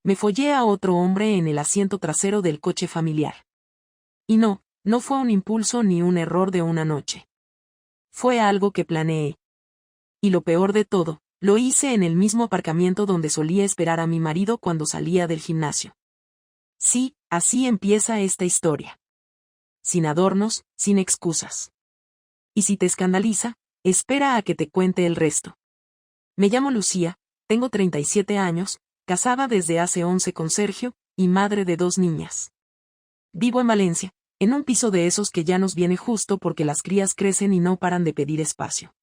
me follé a otro hombre en el asiento trasero del coche familiar. Y no fue un impulso ni un error de una noche. Fue algo que planeé. Y lo peor de todo, lo hice en el mismo aparcamiento donde solía esperar a mi marido cuando salía del gimnasio. Sí, así empieza esta historia. Sin adornos, sin excusas. Y si te escandaliza, espera a que te cuente el resto. Me llamo Lucía, tengo 37 años, casada desde hace 11 con Sergio, y madre de 2 niñas. Vivo en Valencia, en un piso de esos que ya nos viene justo porque las crías crecen y no paran de pedir espacio.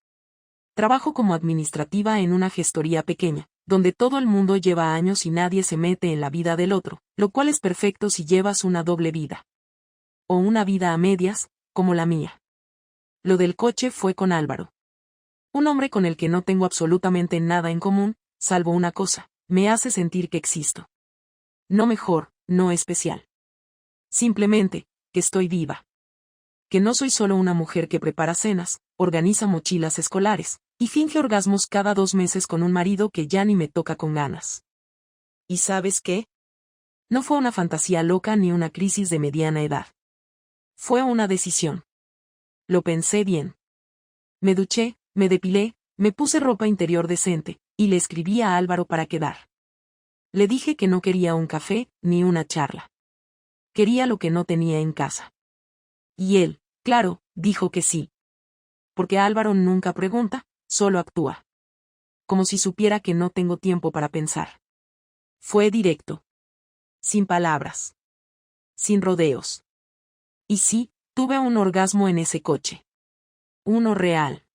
Trabajo como administrativa en una gestoría pequeña, donde todo el mundo lleva años y nadie se mete en la vida del otro, lo cual es perfecto si llevas una doble vida. O una vida a medias, como la mía. Lo del coche fue con Álvaro. Un hombre con el que no tengo absolutamente nada en común, salvo una cosa, me hace sentir que existo. No mejor, no especial. Simplemente, que estoy viva. Que no soy solo una mujer que prepara cenas, organiza mochilas escolares, y finge orgasmos cada 2 meses con un marido que ya ni me toca con ganas. ¿Y sabes qué? No fue una fantasía loca ni una crisis de mediana edad. Fue una decisión. Lo pensé bien. Me duché, me depilé, me puse ropa interior decente, y le escribí a Álvaro para quedar. Le dije que no quería un café, ni una charla. Quería lo que no tenía en casa. Y él, claro, dijo que sí. Porque Álvaro nunca pregunta, solo actúa. Como si supiera que no tengo tiempo para pensar. Fue directo. Sin palabras. Sin rodeos. Y sí, tuve un orgasmo en ese coche. Uno real.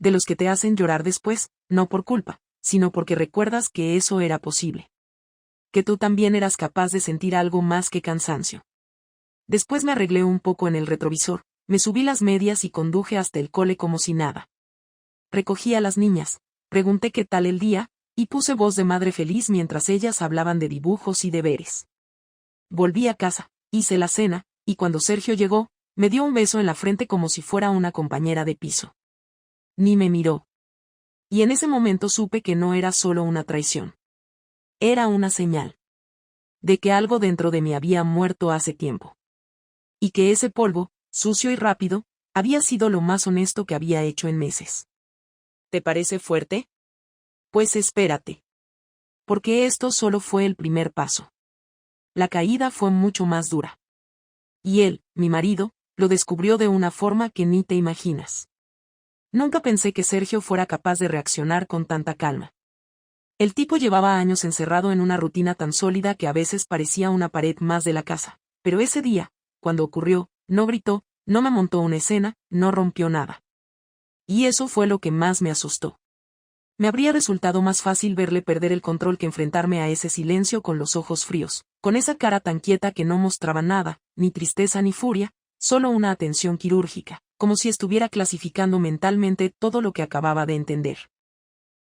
De los que te hacen llorar después, no por culpa, sino porque recuerdas que eso era posible. Que tú también eras capaz de sentir algo más que cansancio. Después me arreglé un poco en el retrovisor, me subí las medias y conduje hasta el cole como si nada. Recogí a las niñas, pregunté qué tal el día, y puse voz de madre feliz mientras ellas hablaban de dibujos y deberes. Volví a casa, hice la cena, y cuando Sergio llegó, me dio un beso en la frente como si fuera una compañera de piso. Ni me miró. Y en ese momento supe que no era solo una traición. Era una señal. De que algo dentro de mí había muerto hace tiempo. Y que ese polvo, sucio y rápido, había sido lo más honesto que había hecho en meses. ¿Te parece fuerte? Pues espérate. Porque esto solo fue el primer paso. La caída fue mucho más dura. Y él, mi marido, lo descubrió de una forma que ni te imaginas. Nunca pensé que Sergio fuera capaz de reaccionar con tanta calma. El tipo llevaba años encerrado en una rutina tan sólida que a veces parecía una pared más de la casa, pero ese día, cuando ocurrió, no gritó, no me montó una escena, no rompió nada. Y eso fue lo que más me asustó. Me habría resultado más fácil verle perder el control que enfrentarme a ese silencio con los ojos fríos, con esa cara tan quieta que no mostraba nada, ni tristeza ni furia, solo una atención quirúrgica, como si estuviera clasificando mentalmente todo lo que acababa de entender.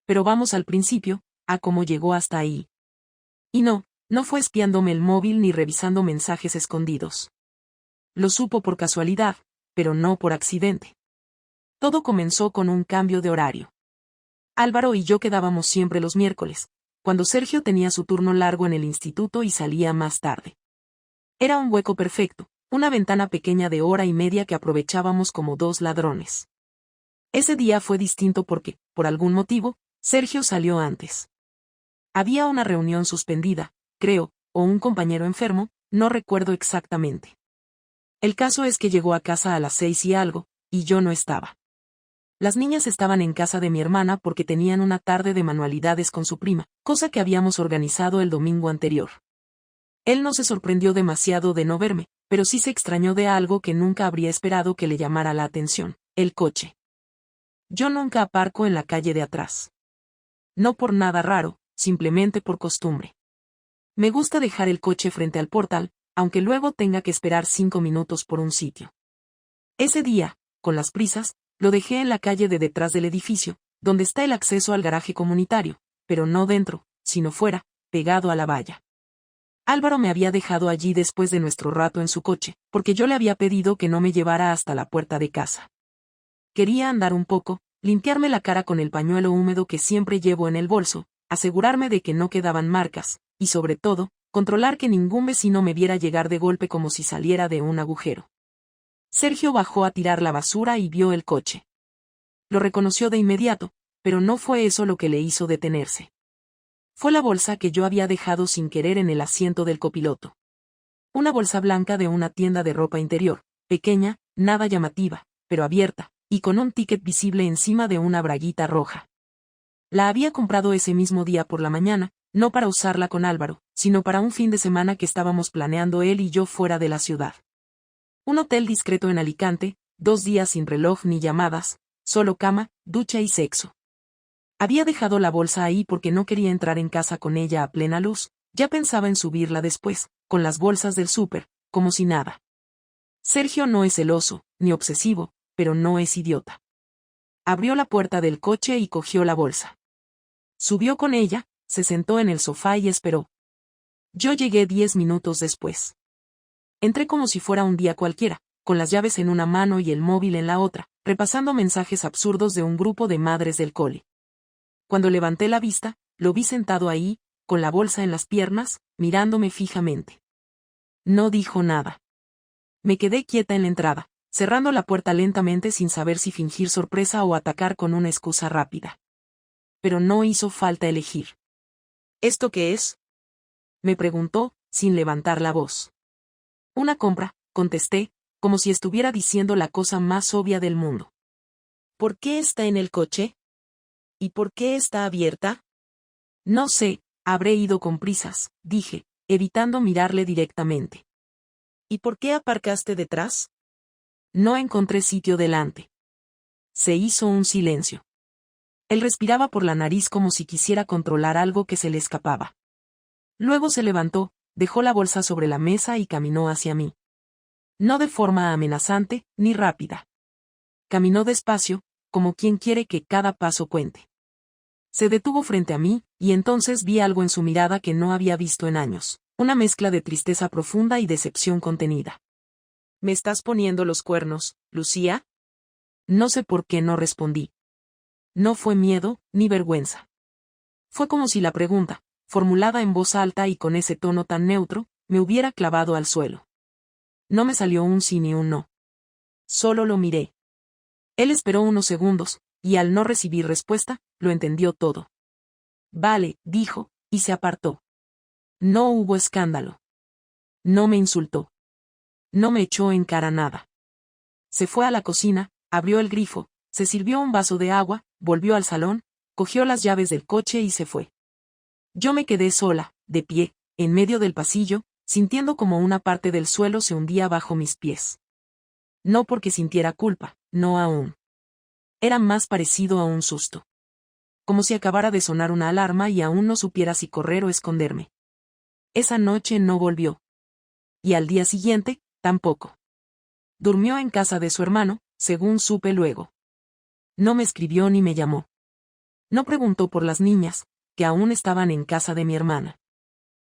Pero vamos al principio, a cómo llegó hasta ahí. Y no fue espiándome el móvil ni revisando mensajes escondidos. Lo supo por casualidad, pero no por accidente. Todo comenzó con un cambio de horario. Álvaro y yo quedábamos siempre los miércoles, cuando Sergio tenía su turno largo en el instituto y salía más tarde. Era un hueco perfecto, una ventana pequeña de hora y media que aprovechábamos como 2 ladrones. Ese día fue distinto porque, por algún motivo, Sergio salió antes. Había una reunión suspendida, creo, o un compañero enfermo, no recuerdo exactamente. El caso es que llegó a casa a las 6 y algo, y yo no estaba. Las niñas estaban en casa de mi hermana porque tenían una tarde de manualidades con su prima, cosa que habíamos organizado el domingo anterior. Él no se sorprendió demasiado de no verme, pero sí se extrañó de algo que nunca habría esperado que le llamara la atención, el coche. Yo nunca aparco en la calle de atrás. No por nada raro, simplemente por costumbre. Me gusta dejar el coche frente al portal, aunque luego tenga que esperar 5 minutos por un sitio. Ese día, con las prisas, lo dejé en la calle de detrás del edificio, donde está el acceso al garaje comunitario, pero no dentro, sino fuera, pegado a la valla. Álvaro me había dejado allí después de nuestro rato en su coche, porque yo le había pedido que no me llevara hasta la puerta de casa. Quería andar un poco, limpiarme la cara con el pañuelo húmedo que siempre llevo en el bolso, asegurarme de que no quedaban marcas, y sobre todo, controlar que ningún vecino me viera llegar de golpe como si saliera de un agujero. Sergio bajó a tirar la basura y vio el coche. Lo reconoció de inmediato, pero no fue eso lo que le hizo detenerse. Fue la bolsa que yo había dejado sin querer en el asiento del copiloto. Una bolsa blanca de una tienda de ropa interior, pequeña, nada llamativa, pero abierta, y con un ticket visible encima de una braguita roja. La había comprado ese mismo día por la mañana, no para usarla con Álvaro, sino para un fin de semana que estábamos planeando él y yo fuera de la ciudad. Un hotel discreto en Alicante, 2 días sin reloj ni llamadas, solo cama, ducha y sexo. Había dejado la bolsa ahí porque no quería entrar en casa con ella a plena luz, ya pensaba en subirla después, con las bolsas del súper, como si nada. Sergio no es celoso, ni obsesivo, pero no es idiota. Abrió la puerta del coche y cogió la bolsa. Subió con ella, se sentó en el sofá y esperó. Yo llegué 10 minutos después. Entré como si fuera un día cualquiera, con las llaves en una mano y el móvil en la otra, repasando mensajes absurdos de un grupo de madres del cole. Cuando levanté la vista, lo vi sentado ahí, con la bolsa en las piernas, mirándome fijamente. No dijo nada. Me quedé quieta en la entrada, cerrando la puerta lentamente sin saber si fingir sorpresa o atacar con una excusa rápida. Pero no hizo falta elegir. ¿Esto qué es?, me preguntó, sin levantar la voz. Una compra, contesté, como si estuviera diciendo la cosa más obvia del mundo. ¿Por qué está en el coche? ¿Y por qué está abierta? No sé, habré ido con prisas, dije, evitando mirarle directamente. ¿Y por qué aparcaste detrás? No encontré sitio delante. Se hizo un silencio. Él respiraba por la nariz como si quisiera controlar algo que se le escapaba. Luego se levantó, dejó la bolsa sobre la mesa y caminó hacia mí. No de forma amenazante, ni rápida. Caminó despacio, como quien quiere que cada paso cuente. Se detuvo frente a mí, y entonces vi algo en su mirada que no había visto en años, una mezcla de tristeza profunda y decepción contenida. ¿Me estás poniendo los cuernos, Lucía? No sé por qué no respondí. No fue miedo, ni vergüenza. Fue como si la pregunta, formulada en voz alta y con ese tono tan neutro, me hubiera clavado al suelo. No me salió un sí ni un no. Solo lo miré. Él esperó unos segundos, y al no recibir respuesta, lo entendió todo. Vale, dijo, y se apartó. No hubo escándalo. No me insultó. No me echó en cara nada. Se fue a la cocina, abrió el grifo, se sirvió un vaso de agua, volvió al salón, cogió las llaves del coche y se fue. Yo me quedé sola, de pie, en medio del pasillo, sintiendo como una parte del suelo se hundía bajo mis pies. No porque sintiera culpa, no aún. Era más parecido a un susto. Como si acabara de sonar una alarma y aún no supiera si correr o esconderme. Esa noche no volvió. Y al día siguiente, tampoco. Durmió en casa de su hermano, según supe luego. No me escribió ni me llamó. No preguntó por las niñas, que aún estaban en casa de mi hermana.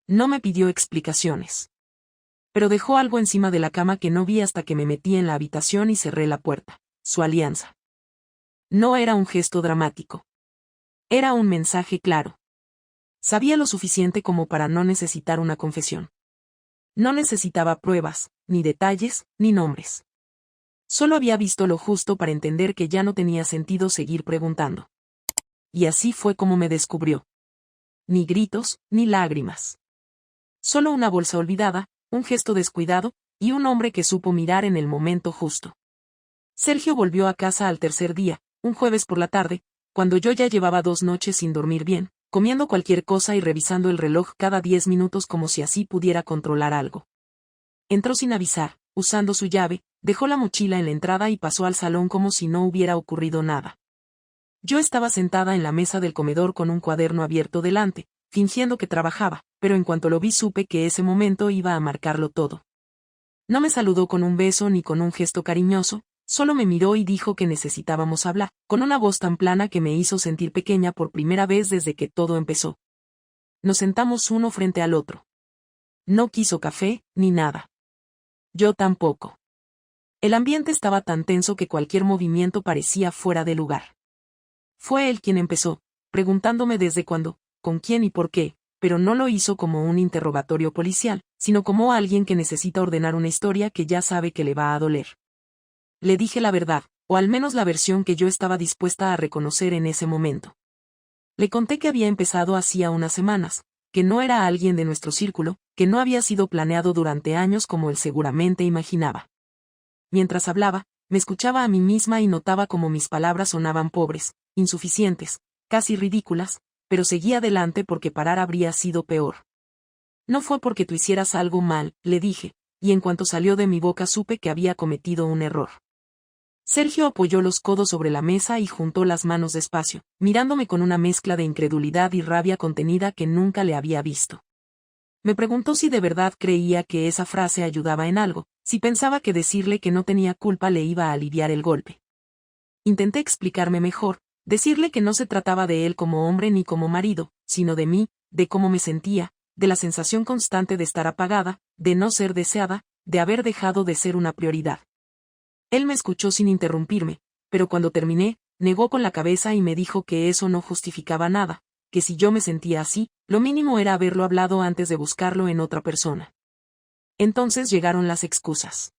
No me pidió explicaciones. Pero dejó algo encima de la cama que no vi hasta que me metí en la habitación y cerré la puerta, su alianza. No era un gesto dramático. Era un mensaje claro. Sabía lo suficiente como para no necesitar una confesión. No necesitaba pruebas, ni detalles, ni nombres. Solo había visto lo justo para entender que ya no tenía sentido seguir preguntando. Y así fue como me descubrió. Ni gritos, ni lágrimas. Solo una bolsa olvidada, un gesto descuidado, y un hombre que supo mirar en el momento justo. Sergio volvió a casa al tercer día, un jueves por la tarde, cuando yo ya llevaba 2 noches sin dormir bien, comiendo cualquier cosa y revisando el reloj cada 10 minutos como si así pudiera controlar algo. Entró sin avisar, usando su llave, dejó la mochila en la entrada y pasó al salón como si no hubiera ocurrido nada. Yo estaba sentada en la mesa del comedor con un cuaderno abierto delante, fingiendo que trabajaba, pero en cuanto lo vi supe que ese momento iba a marcarlo todo. No me saludó con un beso ni con un gesto cariñoso, solo me miró y dijo que necesitábamos hablar, con una voz tan plana que me hizo sentir pequeña por primera vez desde que todo empezó. Nos sentamos uno frente al otro. No quiso café, ni nada. Yo tampoco. El ambiente estaba tan tenso que cualquier movimiento parecía fuera de lugar. Fue él quien empezó, preguntándome desde cuándo, con quién y por qué, pero no lo hizo como un interrogatorio policial, sino como alguien que necesita ordenar una historia que ya sabe que le va a doler. Le dije la verdad, o al menos la versión que yo estaba dispuesta a reconocer en ese momento. Le conté que había empezado hacía unas semanas, que no era alguien de nuestro círculo, que no había sido planeado durante años como él seguramente imaginaba. Mientras hablaba, me escuchaba a mí misma y notaba cómo mis palabras sonaban pobres, insuficientes, casi ridículas, pero seguí adelante porque parar habría sido peor. No fue porque tú hicieras algo mal, le dije, y en cuanto salió de mi boca supe que había cometido un error. Sergio apoyó los codos sobre la mesa y juntó las manos despacio, mirándome con una mezcla de incredulidad y rabia contenida que nunca le había visto. Me preguntó si de verdad creía que esa frase ayudaba en algo, si pensaba que decirle que no tenía culpa le iba a aliviar el golpe. Intenté explicarme mejor, decirle que no se trataba de él como hombre ni como marido, sino de mí, de cómo me sentía, de la sensación constante de estar apagada, de no ser deseada, de haber dejado de ser una prioridad. Él me escuchó sin interrumpirme, pero cuando terminé, negó con la cabeza y me dijo que eso no justificaba nada, que si yo me sentía así, lo mínimo era haberlo hablado antes de buscarlo en otra persona. Entonces llegaron las excusas.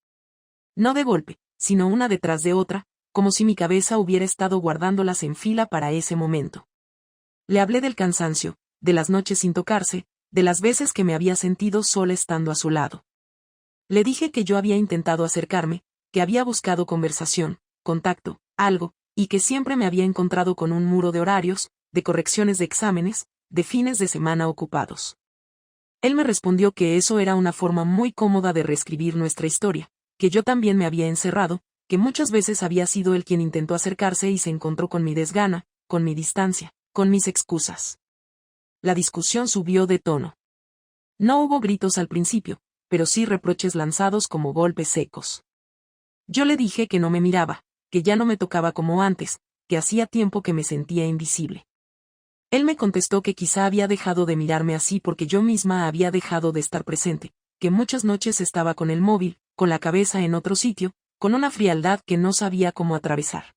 No de golpe, sino una detrás de otra, como si mi cabeza hubiera estado guardándolas en fila para ese momento. Le hablé del cansancio, de las noches sin tocarse, de las veces que me había sentido sola estando a su lado. Le dije que yo había intentado acercarme, que había buscado conversación, contacto, algo, y que siempre me había encontrado con un muro de horarios, de correcciones de exámenes, de fines de semana ocupados. Él me respondió que eso era una forma muy cómoda de reescribir nuestra historia, que yo también me había encerrado, que muchas veces había sido él quien intentó acercarse y se encontró con mi desgana, con mi distancia, con mis excusas. La discusión subió de tono. No hubo gritos al principio, pero sí reproches lanzados como golpes secos. Yo le dije que no me miraba, que ya no me tocaba como antes, que hacía tiempo que me sentía invisible. Él me contestó que quizá había dejado de mirarme así porque yo misma había dejado de estar presente, que muchas noches estaba con el móvil, con la cabeza en otro sitio, con una frialdad que no sabía cómo atravesar.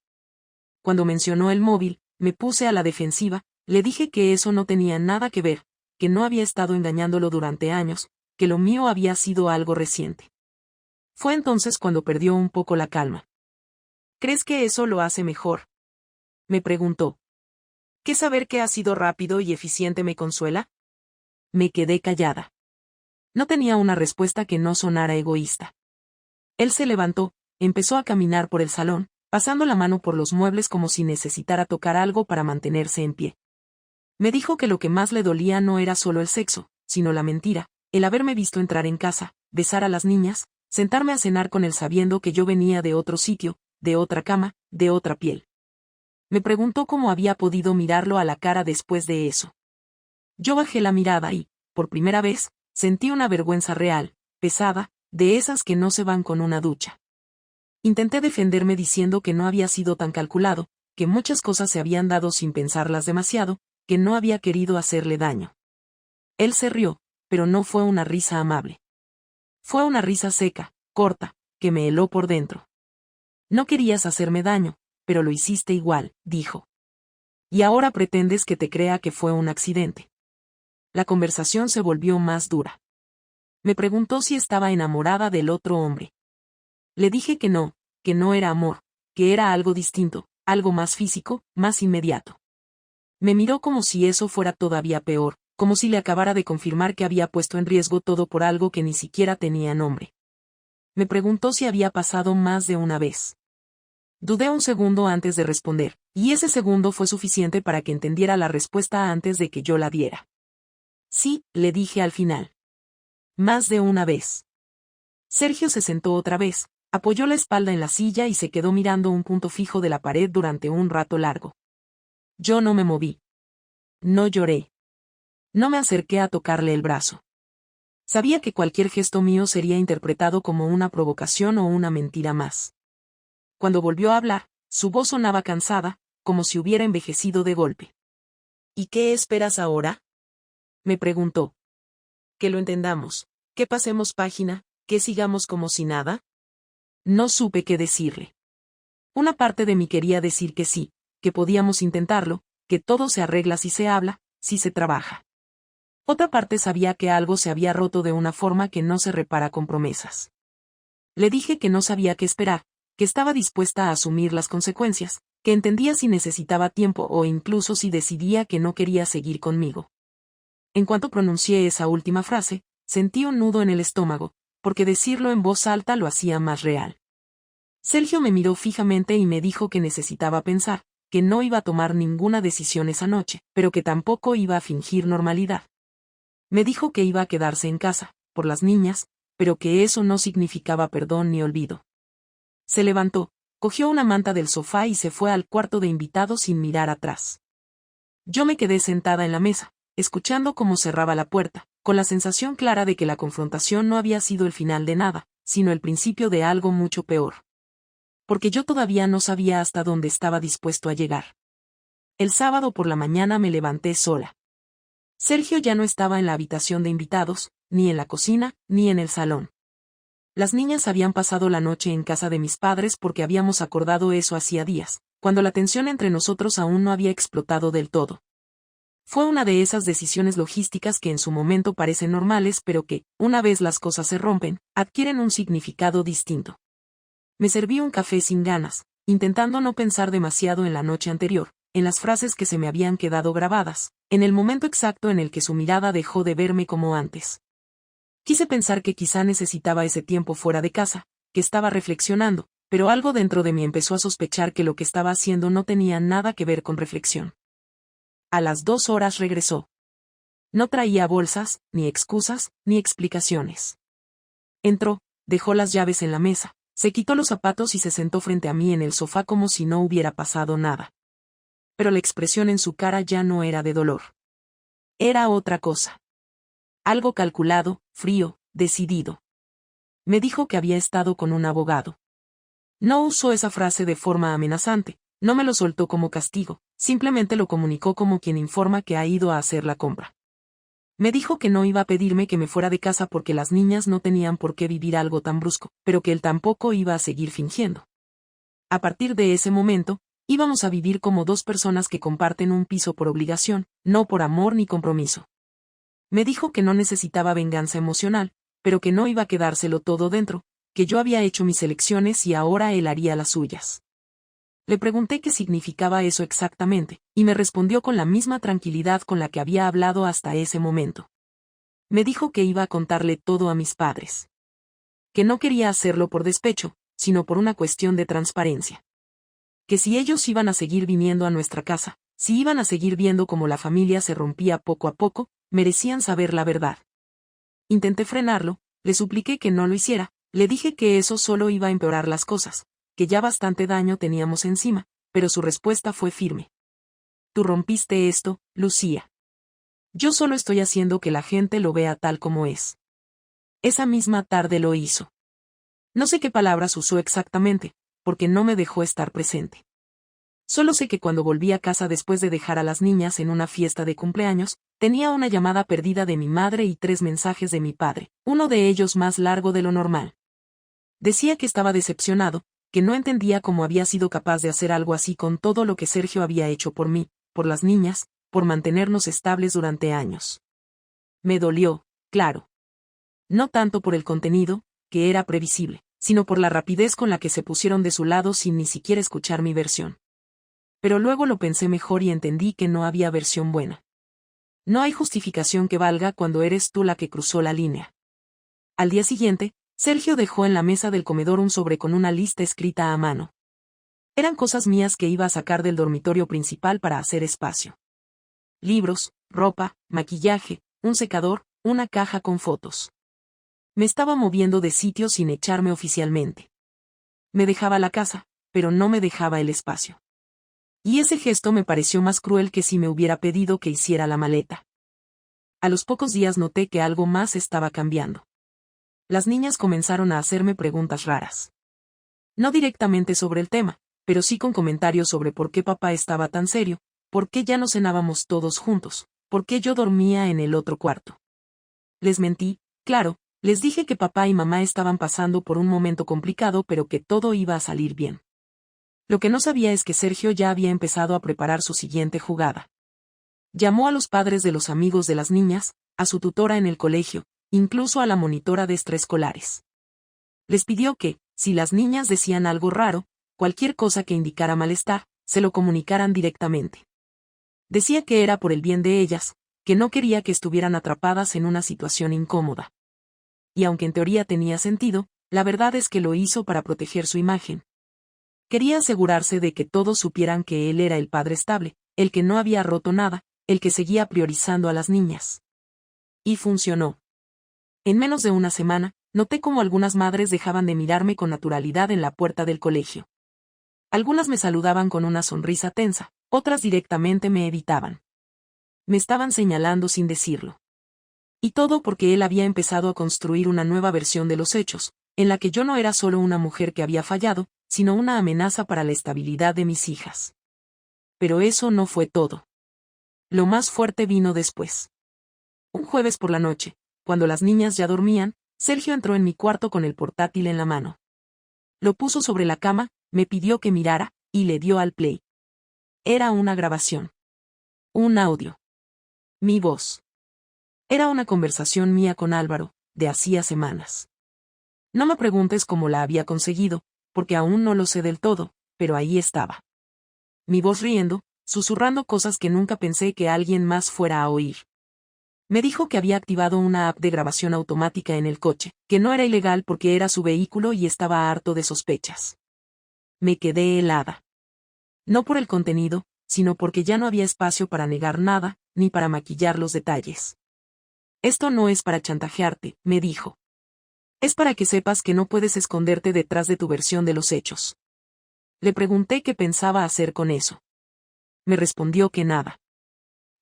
Cuando mencionó el móvil, me puse a la defensiva, le dije que eso no tenía nada que ver, que no había estado engañándolo durante años, que lo mío había sido algo reciente. Fue entonces cuando perdió un poco la calma. ¿Crees que eso lo hace mejor?, me preguntó. ¿Qué saber que ha sido rápido y eficiente me consuela? Me quedé callada. No tenía una respuesta que no sonara egoísta. Él se levantó, empezó a caminar por el salón, pasando la mano por los muebles como si necesitara tocar algo para mantenerse en pie. Me dijo que lo que más le dolía no era solo el sexo, sino la mentira, el haberme visto entrar en casa, besar a las niñas, sentarme a cenar con él sabiendo que yo venía de otro sitio, de otra cama, de otra piel. Me preguntó cómo había podido mirarlo a la cara después de eso. Yo bajé la mirada y, por primera vez, sentí una vergüenza real, pesada, de esas que no se van con una ducha. Intenté defenderme diciendo que no había sido tan calculado, que muchas cosas se habían dado sin pensarlas demasiado, que no había querido hacerle daño. Él se rió, pero no fue una risa amable. Fue una risa seca, corta, que me heló por dentro. No querías hacerme daño, pero lo hiciste igual, dijo. Y ahora pretendes que te crea que fue un accidente. La conversación se volvió más dura. Me preguntó si estaba enamorada del otro hombre. Le dije que no era amor, que era algo distinto, algo más físico, más inmediato. Me miró como si eso fuera todavía peor, como si le acabara de confirmar que había puesto en riesgo todo por algo que ni siquiera tenía nombre. Me preguntó si había pasado más de una vez. Dudé un segundo antes de responder, y ese segundo fue suficiente para que entendiera la respuesta antes de que yo la diera. Sí, le dije al final. Más de una vez. Sergio se sentó otra vez, apoyó la espalda en la silla y se quedó mirando un punto fijo de la pared durante un rato largo. Yo no me moví. No lloré. No me acerqué a tocarle el brazo. Sabía que cualquier gesto mío sería interpretado como una provocación o una mentira más. Cuando volvió a hablar, su voz sonaba cansada, como si hubiera envejecido de golpe. ¿Y qué esperas ahora?, me preguntó. Que lo entendamos, que pasemos página, que sigamos como si nada. No supe qué decirle. Una parte de mí quería decir que sí, que podíamos intentarlo, que todo se arregla si se habla, si se trabaja. Otra parte sabía que algo se había roto de una forma que no se repara con promesas. Le dije que no sabía qué esperar, que estaba dispuesta a asumir las consecuencias, que entendía si necesitaba tiempo o incluso si decidía que no quería seguir conmigo. En cuanto pronuncié esa última frase, sentí un nudo en el estómago, porque decirlo en voz alta lo hacía más real. Sergio me miró fijamente y me dijo que necesitaba pensar, que no iba a tomar ninguna decisión esa noche, pero que tampoco iba a fingir normalidad. Me dijo que iba a quedarse en casa, por las niñas, pero que eso no significaba perdón ni olvido. Se levantó, cogió una manta del sofá y se fue al cuarto de invitados sin mirar atrás. Yo me quedé sentada en la mesa, escuchando cómo cerraba la puerta, con la sensación clara de que la confrontación no había sido el final de nada, sino el principio de algo mucho peor. Porque yo todavía no sabía hasta dónde estaba dispuesto a llegar. El sábado por la mañana me levanté sola. Sergio ya no estaba en la habitación de invitados, ni en la cocina, ni en el salón. Las niñas habían pasado la noche en casa de mis padres porque habíamos acordado eso hacía días, cuando la tensión entre nosotros aún no había explotado del todo. Fue una de esas decisiones logísticas que en su momento parecen normales pero que, una vez las cosas se rompen, adquieren un significado distinto. Me serví un café sin ganas, intentando no pensar demasiado en la noche anterior, en las frases que se me habían quedado grabadas, en el momento exacto en el que su mirada dejó de verme como antes. Quise pensar que quizá necesitaba ese tiempo fuera de casa, que estaba reflexionando, pero algo dentro de mí empezó a sospechar que lo que estaba haciendo no tenía nada que ver con reflexión. A las 2 horas regresó. No traía bolsas, ni excusas, ni explicaciones. Entró, dejó las llaves en la mesa, se quitó los zapatos y se sentó frente a mí en el sofá como si no hubiera pasado nada. Pero la expresión en su cara ya no era de dolor. Era otra cosa. Algo calculado, frío, decidido. Me dijo que había estado con un abogado. No usó esa frase de forma amenazante, no me lo soltó como castigo, simplemente lo comunicó como quien informa que ha ido a hacer la compra. Me dijo que no iba a pedirme que me fuera de casa porque las niñas no tenían por qué vivir algo tan brusco, pero que él tampoco iba a seguir fingiendo. A partir de ese momento, íbamos a vivir como dos personas que comparten un piso por obligación, no por amor ni compromiso. Me dijo que no necesitaba venganza emocional, pero que no iba a quedárselo todo dentro, que yo había hecho mis elecciones y ahora él haría las suyas. Le pregunté qué significaba eso exactamente, y me respondió con la misma tranquilidad con la que había hablado hasta ese momento. Me dijo que iba a contarle todo a mis padres. Que no quería hacerlo por despecho, sino por una cuestión de transparencia. Que si ellos iban a seguir viniendo a nuestra casa, si iban a seguir viendo cómo la familia se rompía poco a poco, merecían saber la verdad. Intenté frenarlo, le supliqué que no lo hiciera, le dije que eso solo iba a empeorar las cosas, que ya bastante daño teníamos encima, pero su respuesta fue firme. Tú rompiste esto, Lucía. Yo solo estoy haciendo que la gente lo vea tal como es. Esa misma tarde lo hizo. No sé qué palabras usó exactamente, porque no me dejó estar presente. Solo sé que cuando volví a casa después de dejar a las niñas en una fiesta de cumpleaños, tenía una llamada perdida de mi madre y 3 mensajes de mi padre, uno de ellos más largo de lo normal. Decía que estaba decepcionado, que no entendía cómo había sido capaz de hacer algo así con todo lo que Sergio había hecho por mí, por las niñas, por mantenernos estables durante años. Me dolió, claro. No tanto por el contenido, que era previsible, sino por la rapidez con la que se pusieron de su lado sin ni siquiera escuchar mi versión. Pero luego lo pensé mejor y entendí que no había versión buena. No hay justificación que valga cuando eres tú la que cruzó la línea. Al día siguiente, Sergio dejó en la mesa del comedor un sobre con una lista escrita a mano. Eran cosas mías que iba a sacar del dormitorio principal para hacer espacio. Libros, ropa, maquillaje, un secador, una caja con fotos. Me estaba moviendo de sitio sin echarme oficialmente. Me dejaba la casa, pero no me dejaba el espacio. Y ese gesto me pareció más cruel que si me hubiera pedido que hiciera la maleta. A los pocos días noté que algo más estaba cambiando. Las niñas comenzaron a hacerme preguntas raras. No directamente sobre el tema, pero sí con comentarios sobre por qué papá estaba tan serio, por qué ya no cenábamos todos juntos, por qué yo dormía en el otro cuarto. Les mentí, claro, les dije que papá y mamá estaban pasando por un momento complicado pero que todo iba a salir bien. Lo que no sabía es que Sergio ya había empezado a preparar su siguiente jugada. Llamó a los padres de los amigos de las niñas, a su tutora en el colegio, incluso a la monitora de extraescolares. Les pidió que, si las niñas decían algo raro, cualquier cosa que indicara malestar, se lo comunicaran directamente. Decía que era por el bien de ellas, que no quería que estuvieran atrapadas en una situación incómoda. Y aunque en teoría tenía sentido, la verdad es que lo hizo para proteger su imagen. Quería asegurarse de que todos supieran que él era el padre estable, el que no había roto nada, el que seguía priorizando a las niñas. Y funcionó. En menos de una semana, noté cómo algunas madres dejaban de mirarme con naturalidad en la puerta del colegio. Algunas me saludaban con una sonrisa tensa, otras directamente me evitaban. Me estaban señalando sin decirlo. Y todo porque él había empezado a construir una nueva versión de los hechos, en la que yo no era solo una mujer que había fallado, sino una amenaza para la estabilidad de mis hijas. Pero eso no fue todo. Lo más fuerte vino después. Un jueves por la noche, cuando las niñas ya dormían, Sergio entró en mi cuarto con el portátil en la mano. Lo puso sobre la cama, me pidió que mirara, y le dio al play. Era una grabación. Un audio. Mi voz. Era una conversación mía con Álvaro, de hacía semanas. No me preguntes cómo la había conseguido, porque aún no lo sé del todo, pero ahí estaba. Mi voz riendo, susurrando cosas que nunca pensé que alguien más fuera a oír. Me dijo que había activado una app de grabación automática en el coche, que no era ilegal porque era su vehículo y estaba harto de sospechas. Me quedé helada. No por el contenido, sino porque ya no había espacio para negar nada, ni para maquillar los detalles. Esto no es para chantajearte, me dijo. Es para que sepas que no puedes esconderte detrás de tu versión de los hechos. Le pregunté qué pensaba hacer con eso. Me respondió que nada.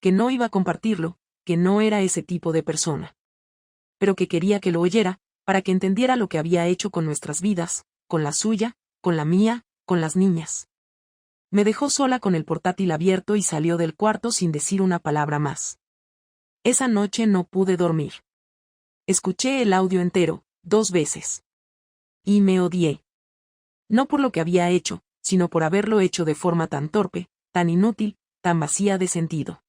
Que no iba a compartirlo, que no era ese tipo de persona. Pero que quería que lo oyera, para que entendiera lo que había hecho con nuestras vidas, con la suya, con la mía, con las niñas. Me dejó sola con el portátil abierto y salió del cuarto sin decir una palabra más. Esa noche no pude dormir. Escuché el audio entero, 2 veces. Y me odié. No por lo que había hecho, sino por haberlo hecho de forma tan torpe, tan inútil, tan vacía de sentido.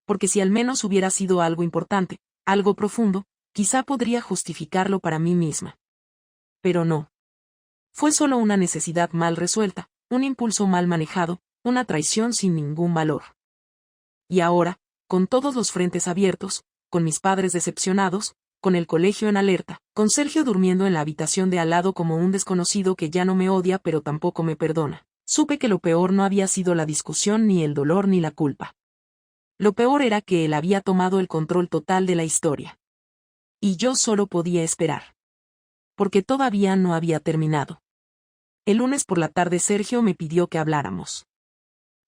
Porque si al menos hubiera sido algo importante, algo profundo, quizá podría justificarlo para mí misma. Pero no. Fue solo una necesidad mal resuelta, un impulso mal manejado, una traición sin ningún valor. Y ahora, con todos los frentes abiertos, con mis padres decepcionados, con el colegio en alerta, con Sergio durmiendo en la habitación de al lado como un desconocido que ya no me odia pero tampoco me perdona, supe que lo peor no había sido la discusión ni el dolor ni la culpa. Lo peor era que él había tomado el control total de la historia. Y yo solo podía esperar. Porque todavía no había terminado. El lunes por la tarde Sergio me pidió que habláramos.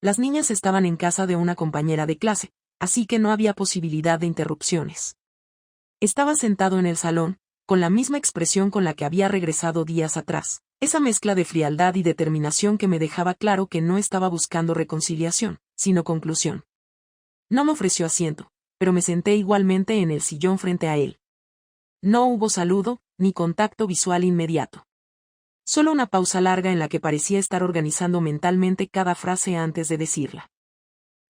Las niñas estaban en casa de una compañera de clase, así que no había posibilidad de interrupciones. Estaba sentado en el salón, con la misma expresión con la que había regresado días atrás, esa mezcla de frialdad y determinación que me dejaba claro que no estaba buscando reconciliación, sino conclusión. No me ofreció asiento, pero me senté igualmente en el sillón frente a él. No hubo saludo, ni contacto visual inmediato. Solo una pausa larga en la que parecía estar organizando mentalmente cada frase antes de decirla.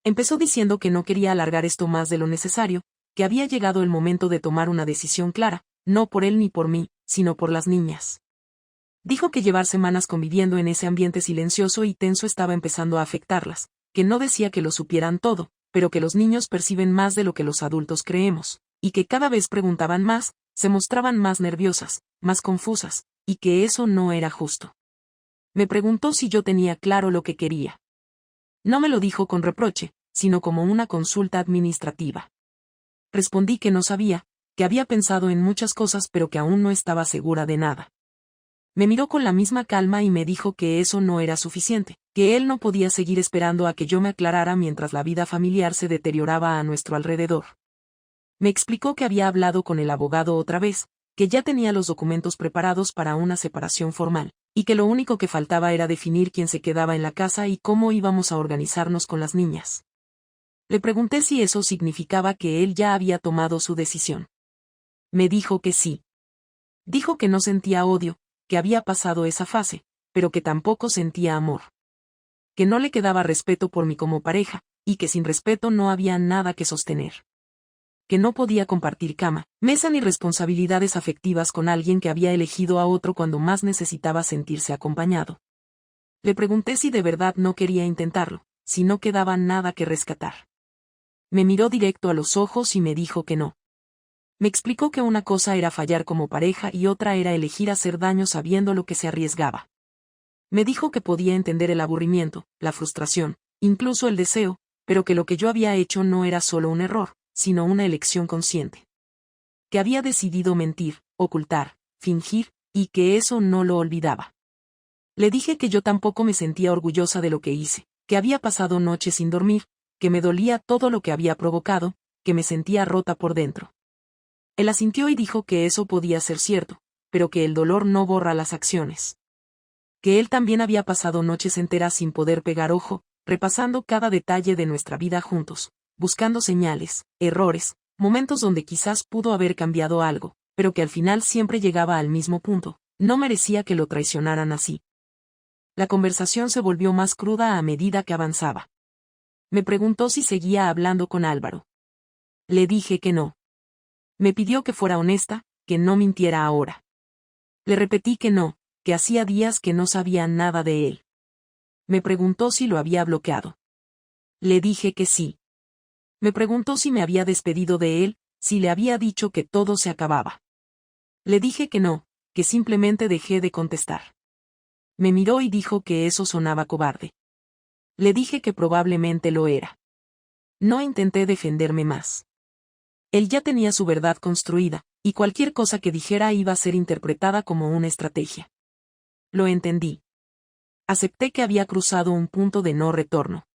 Empezó diciendo que no quería alargar esto más de lo necesario, que había llegado el momento de tomar una decisión clara, no por él ni por mí, sino por las niñas. Dijo que llevar semanas conviviendo en ese ambiente silencioso y tenso estaba empezando a afectarlas, que no decía que lo supieran todo, pero que los niños perciben más de lo que los adultos creemos, y que cada vez preguntaban más, se mostraban más nerviosas, más confusas, y que eso no era justo. Me preguntó si yo tenía claro lo que quería. No me lo dijo con reproche, sino como una consulta administrativa. Respondí que no sabía, que había pensado en muchas cosas pero que aún no estaba segura de nada. Me miró con la misma calma y me dijo que eso no era suficiente, que él no podía seguir esperando a que yo me aclarara mientras la vida familiar se deterioraba a nuestro alrededor. Me explicó que había hablado con el abogado otra vez, que ya tenía los documentos preparados para una separación formal, y que lo único que faltaba era definir quién se quedaba en la casa y cómo íbamos a organizarnos con las niñas. Le pregunté si eso significaba que él ya había tomado su decisión. Me dijo que sí. Dijo que no sentía odio, que había pasado esa fase, pero que tampoco sentía amor. Que no le quedaba respeto por mí como pareja, y que sin respeto no había nada que sostener. que no podía compartir cama, mesa ni responsabilidades afectivas con alguien que había elegido a otro cuando más necesitaba sentirse acompañado. Le pregunté si de verdad no quería intentarlo, si no quedaba nada que rescatar. Me miró directo a los ojos y me dijo que no. Me explicó que una cosa era fallar como pareja y otra era elegir hacer daño sabiendo lo que se arriesgaba. Me dijo que podía entender el aburrimiento, la frustración, incluso el deseo, pero que lo que yo había hecho no era solo un error, sino una elección consciente. Que había decidido mentir, ocultar, fingir, y que eso no lo olvidaba. Le dije que yo tampoco me sentía orgullosa de lo que hice, que había pasado noches sin dormir, que me dolía todo lo que había provocado, que me sentía rota por dentro. Él asintió y dijo que eso podía ser cierto, pero que el dolor no borra las acciones. Que él también había pasado noches enteras sin poder pegar ojo, repasando cada detalle de nuestra vida juntos, buscando señales, errores, momentos donde quizás pudo haber cambiado algo, pero que al final siempre llegaba al mismo punto, no merecía que lo traicionaran así. La conversación se volvió más cruda a medida que avanzaba. Me preguntó si seguía hablando con Álvaro. Le dije que no. Me pidió que fuera honesta, que no mintiera ahora. Le repetí que no, que hacía días que no sabía nada de él. Me preguntó si lo había bloqueado. Le dije que sí. Me preguntó si me había despedido de él, si le había dicho que todo se acababa. Le dije que no, que simplemente dejé de contestar. Me miró y dijo que eso sonaba cobarde. Le dije que probablemente lo era. No intenté defenderme más. Él ya tenía su verdad construida, y cualquier cosa que dijera iba a ser interpretada como una estrategia. Lo entendí. Acepté que había cruzado un punto de no retorno.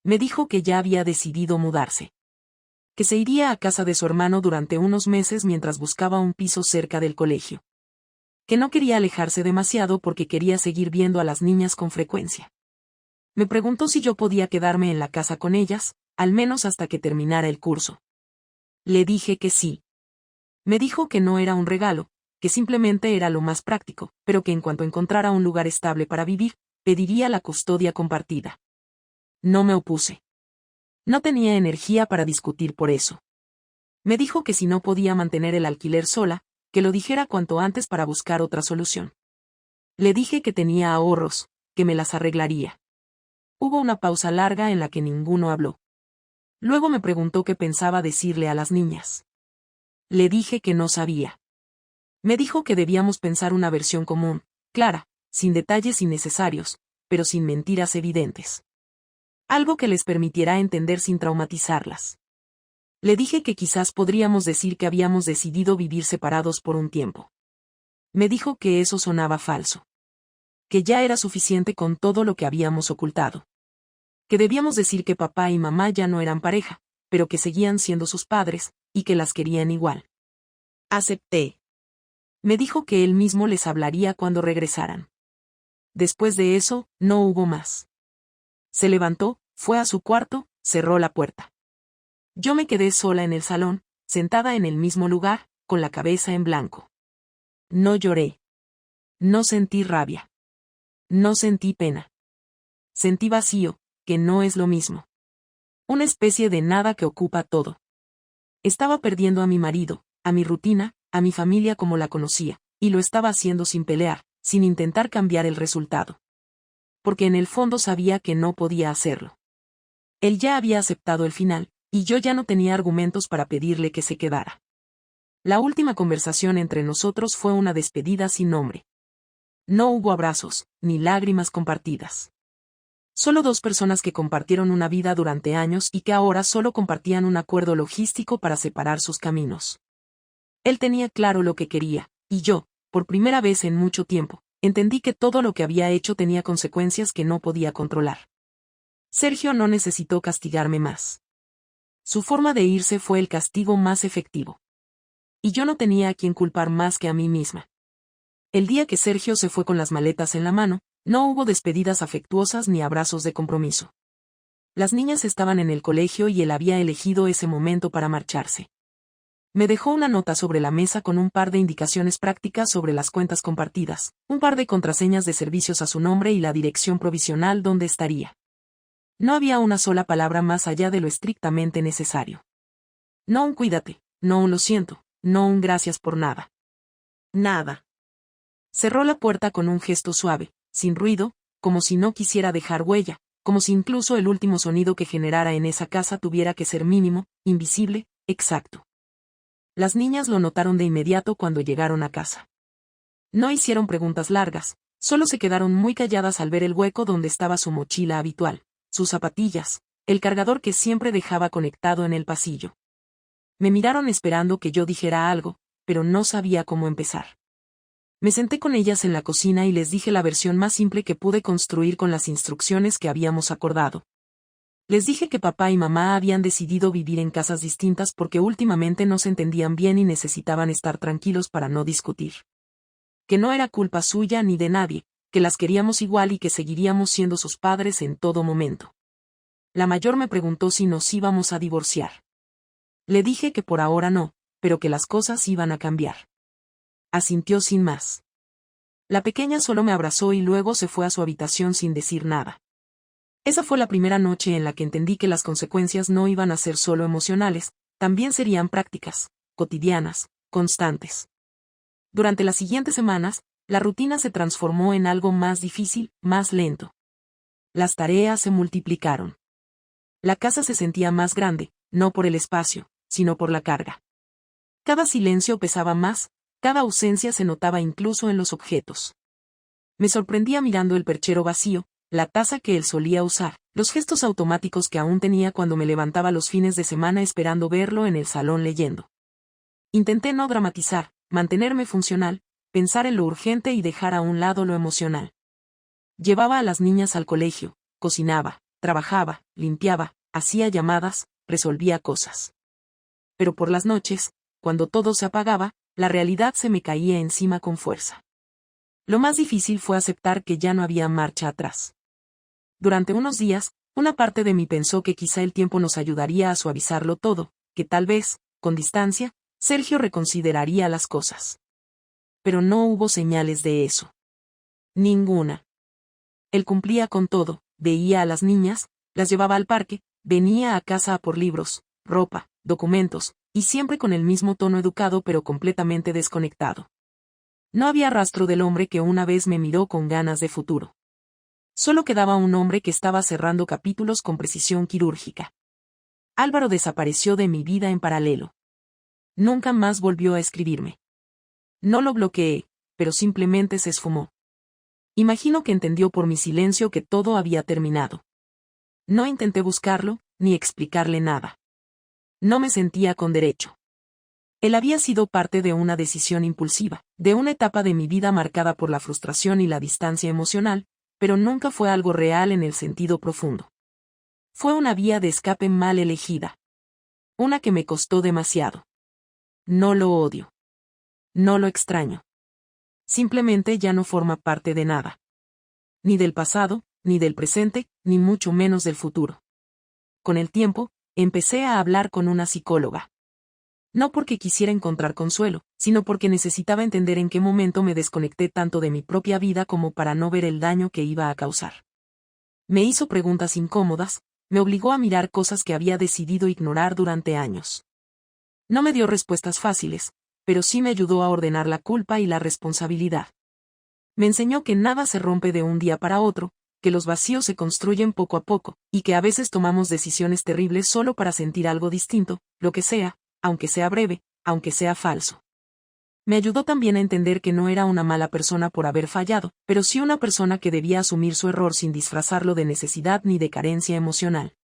Me dijo que ya había decidido mudarse. Que se iría a casa de su hermano durante unos meses mientras buscaba un piso cerca del colegio. Que no quería alejarse demasiado porque quería seguir viendo a las niñas con frecuencia. Me preguntó si yo podía quedarme en la casa con ellas, al menos hasta que terminara el curso. Le dije que sí. Me dijo que no era un regalo, que simplemente era lo más práctico, pero que en cuanto encontrara un lugar estable para vivir, pediría la custodia compartida. No me opuse. No tenía energía para discutir por eso. Me dijo que si no podía mantener el alquiler sola, que lo dijera cuanto antes para buscar otra solución. Le dije que tenía ahorros, que me las arreglaría. Hubo una pausa larga en la que ninguno habló. Luego me preguntó qué pensaba decirle a las niñas. Le dije que no sabía. Me dijo que debíamos pensar una versión común, clara, sin detalles innecesarios, pero sin mentiras evidentes. Algo que les permitiera entender sin traumatizarlas. Le dije que quizás podríamos decir que habíamos decidido vivir separados por un tiempo. Me dijo que eso sonaba falso. Que ya era suficiente con todo lo que habíamos ocultado. Que debíamos decir que papá y mamá ya no eran pareja, pero que seguían siendo sus padres, y que las querían igual. Acepté. Me dijo que él mismo les hablaría cuando regresaran. Después de eso, no hubo más. Se levantó, fue a su cuarto, cerró la puerta. Yo me quedé sola en el salón, sentada en el mismo lugar, con la cabeza en blanco. No lloré. No sentí rabia. No sentí pena. Sentí vacío, que no es lo mismo. Una especie de nada que ocupa todo. Estaba perdiendo a mi marido, a mi rutina, a mi familia como la conocía, y lo estaba haciendo sin pelear, sin intentar cambiar el resultado. Porque en el fondo sabía que no podía hacerlo. Él ya había aceptado el final, y yo ya no tenía argumentos para pedirle que se quedara. La última conversación entre nosotros fue una despedida sin nombre. No hubo abrazos, ni lágrimas compartidas. Solo dos personas que compartieron una vida durante años y que ahora solo compartían un acuerdo logístico para separar sus caminos. Él tenía claro lo que quería, y yo, por primera vez en mucho tiempo, entendí que todo lo que había hecho tenía consecuencias que no podía controlar. Sergio no necesitó castigarme más. Su forma de irse fue el castigo más efectivo. Y yo no tenía a quien culpar más que a mí misma. El día que Sergio se fue con las maletas en la mano, no hubo despedidas afectuosas ni abrazos de compromiso. Las niñas estaban en el colegio y él había elegido ese momento para marcharse. Me dejó una nota sobre la mesa con un par de indicaciones prácticas sobre las cuentas compartidas, un par de contraseñas de servicios a su nombre y la dirección provisional donde estaría. No había una sola palabra más allá de lo estrictamente necesario. No un cuídate, no un lo siento, no un gracias por nada. Nada. Cerró la puerta con un gesto suave, sin ruido, como si no quisiera dejar huella, como si incluso el último sonido que generara en esa casa tuviera que ser mínimo, invisible, exacto. Las niñas lo notaron de inmediato cuando llegaron a casa. No hicieron preguntas largas, solo se quedaron muy calladas al ver el hueco donde estaba su mochila habitual, sus zapatillas, el cargador que siempre dejaba conectado en el pasillo. Me miraron esperando que yo dijera algo, pero no sabía cómo empezar. Me senté con ellas en la cocina y les dije la versión más simple que pude construir con las instrucciones que habíamos acordado. Les dije que papá y mamá habían decidido vivir en casas distintas porque últimamente no se entendían bien y necesitaban estar tranquilos para no discutir. Que no era culpa suya ni de nadie, que las queríamos igual y que seguiríamos siendo sus padres en todo momento. La mayor me preguntó si nos íbamos a divorciar. Le dije que por ahora no, pero que las cosas iban a cambiar. Asintió sin más. La pequeña solo me abrazó y luego se fue a su habitación sin decir nada. Esa fue la primera noche en la que entendí que las consecuencias no iban a ser solo emocionales, también serían prácticas, cotidianas, constantes. Durante las siguientes semanas, la rutina se transformó en algo más difícil, más lento. Las tareas se multiplicaron. La casa se sentía más grande, no por el espacio, sino por la carga. Cada silencio pesaba más, cada ausencia se notaba incluso en los objetos. Me sorprendía mirando el perchero vacío, la taza que él solía usar, los gestos automáticos que aún tenía cuando me levantaba los fines de semana esperando verlo en el salón leyendo. Intenté no dramatizar, mantenerme funcional, pensar en lo urgente y dejar a un lado lo emocional. Llevaba a las niñas al colegio, cocinaba, trabajaba, limpiaba, hacía llamadas, resolvía cosas. Pero por las noches, cuando todo se apagaba, la realidad se me caía encima con fuerza. Lo más difícil fue aceptar que ya no había marcha atrás. Durante unos días, una parte de mí pensó que quizá el tiempo nos ayudaría a suavizarlo todo, que tal vez, con distancia, Sergio reconsideraría las cosas. Pero no hubo señales de eso. Ninguna. Él cumplía con todo, veía a las niñas, las llevaba al parque, venía a casa a por libros, ropa, documentos, y siempre con el mismo tono educado pero completamente desconectado. No había rastro del hombre que una vez me miró con ganas de futuro. Solo quedaba un hombre que estaba cerrando capítulos con precisión quirúrgica. Álvaro desapareció de mi vida en paralelo. Nunca más volvió a escribirme. No lo bloqueé, pero simplemente se esfumó. Imagino que entendió por mi silencio que todo había terminado. No intenté buscarlo, ni explicarle nada. No me sentía con derecho. Él había sido parte de una decisión impulsiva, de una etapa de mi vida marcada por la frustración y la distancia emocional, pero nunca fue algo real en el sentido profundo. Fue una vía de escape mal elegida. Una que me costó demasiado. No lo odio. No lo extraño. Simplemente ya no forma parte de nada. Ni del pasado, ni del presente, ni mucho menos del futuro. Con el tiempo, empecé a hablar con una psicóloga. No porque quisiera encontrar consuelo, sino porque necesitaba entender en qué momento me desconecté tanto de mi propia vida como para no ver el daño que iba a causar. Me hizo preguntas incómodas, me obligó a mirar cosas que había decidido ignorar durante años. No me dio respuestas fáciles, pero sí me ayudó a ordenar la culpa y la responsabilidad. Me enseñó que nada se rompe de un día para otro, que los vacíos se construyen poco a poco, y que a veces tomamos decisiones terribles solo para sentir algo distinto, lo que sea, aunque sea breve, aunque sea falso. Me ayudó también a entender que no era una mala persona por haber fallado, pero sí una persona que debía asumir su error sin disfrazarlo de necesidad ni de carencia emocional.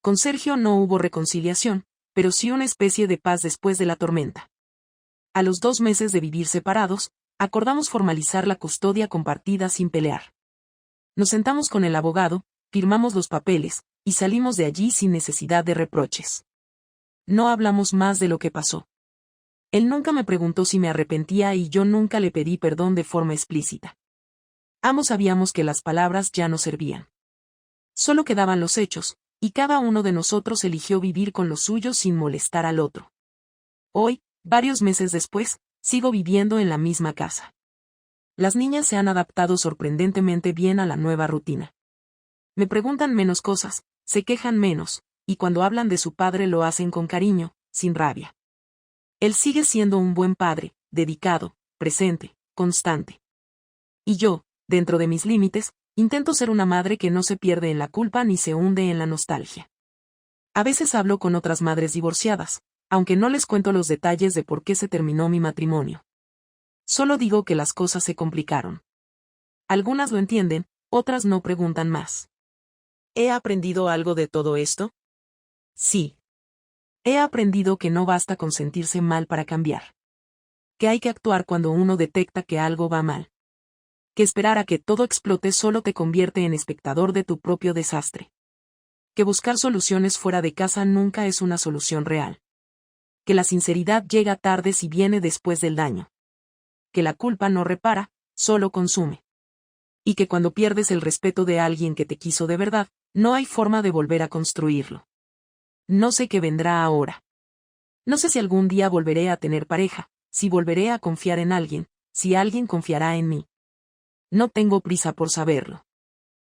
Con Sergio no hubo reconciliación, pero sí una especie de paz después de la tormenta. A los 2 meses de vivir separados, acordamos formalizar la custodia compartida sin pelear. Nos sentamos con el abogado, firmamos los papeles, y salimos de allí sin necesidad de reproches. No hablamos más de lo que pasó. Él nunca me preguntó si me arrepentía y yo nunca le pedí perdón de forma explícita. Ambos sabíamos que las palabras ya no servían. Solo quedaban los hechos, y cada uno de nosotros eligió vivir con los suyos sin molestar al otro. Hoy, varios meses después, sigo viviendo en la misma casa. Las niñas se han adaptado sorprendentemente bien a la nueva rutina. Me preguntan menos cosas, se quejan menos, y cuando hablan de su padre lo hacen con cariño, sin rabia. Él sigue siendo un buen padre, dedicado, presente, constante. Y yo, dentro de mis límites, intento ser una madre que no se pierde en la culpa ni se hunde en la nostalgia. A veces hablo con otras madres divorciadas, aunque no les cuento los detalles de por qué se terminó mi matrimonio. Solo digo que las cosas se complicaron. Algunas lo entienden, otras no preguntan más. ¿He aprendido algo de todo esto? Sí. He aprendido que no basta con sentirse mal para cambiar. Que hay que actuar cuando uno detecta que algo va mal. Que esperar a que todo explote solo te convierte en espectador de tu propio desastre. Que buscar soluciones fuera de casa nunca es una solución real. Que la sinceridad llega tarde si viene después del daño. Que la culpa no repara, solo consume. Y que cuando pierdes el respeto de alguien que te quiso de verdad, no hay forma de volver a construirlo. No sé qué vendrá ahora. No sé si algún día volveré a tener pareja, si volveré a confiar en alguien, si alguien confiará en mí. No tengo prisa por saberlo.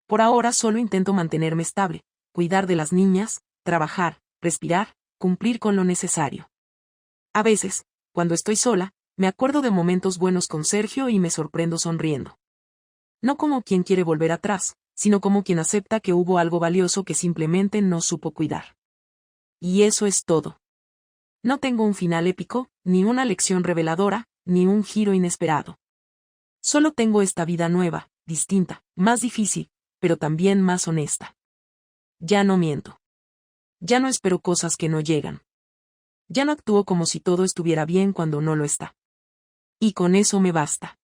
Por ahora solo intento mantenerme estable, cuidar de las niñas, trabajar, respirar, cumplir con lo necesario. A veces, cuando estoy sola, me acuerdo de momentos buenos con Sergio y me sorprendo sonriendo. No como quien quiere volver atrás, sino como quien acepta que hubo algo valioso que simplemente no supo cuidar. Y eso es todo. No tengo un final épico, ni una lección reveladora, ni un giro inesperado. Solo tengo esta vida nueva, distinta, más difícil, pero también más honesta. Ya no miento. Ya no espero cosas que no llegan. Ya no actúo como si todo estuviera bien cuando no lo está. Y con eso me basta.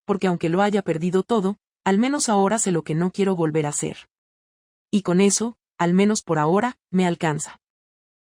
Porque aunque lo haya perdido todo, al menos ahora sé lo que no quiero volver a hacer. Y con eso, al menos por ahora, me alcanza.